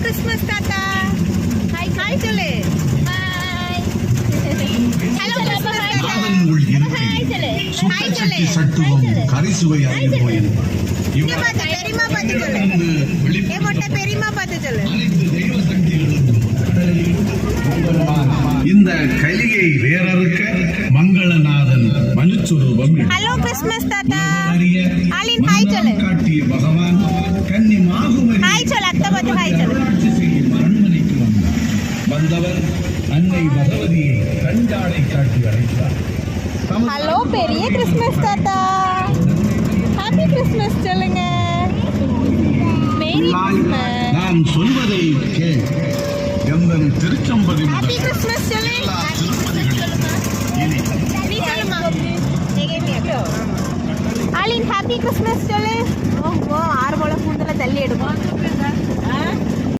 Christmas தாத்தா. Hi hi சொல்லு. Hi. Hello Christmas தாத்தா. ஹாய் சொல்லு. ஹாய் சொல்லு. சட்டுவம் கரிசுவை அறிந்து போயிரு. இங்க பாத்து பெரியம்மா பாத்து சொல்லு. ஏ மொட்டை பெரியம்மா பாத்து சொல்லு. இந்த கலியை வேறறுக்க மங்களநாதன் மனுச்சுரூபம். ஹலோ கிறிஸ்மஸ் தாத்தா. ஆலின் ஹாய் சொல்லு. காட்டிய பகவான் கன்னி மாகுமரி. ஹாய் சொல்லு. அத்தை பாத்து ஹாய் சொல்லு. அரண்மனைக்கு வந்தவர் அன்னை பகவதியை கஞ்சாடை காட்டி அழைத்தார். ஹலோ பெரிய கிறிஸ்மஸ் தாத்தா. ஹாப்பி கிறிஸ்மஸ் சொல்லுங்க. Merry Christmas. நாம் சொல்வதை கேள். எந்தன் திருச்சம்பதி ஹாப்பி கிறிஸ்மஸ் சொல்லு. நீ சொல்லுமா. ஆலின் ஹாப்பி கிறிஸ்மஸ் சொல்லு. ஓ 6 போல கூந்தல தள்ளி எடுக்கும்.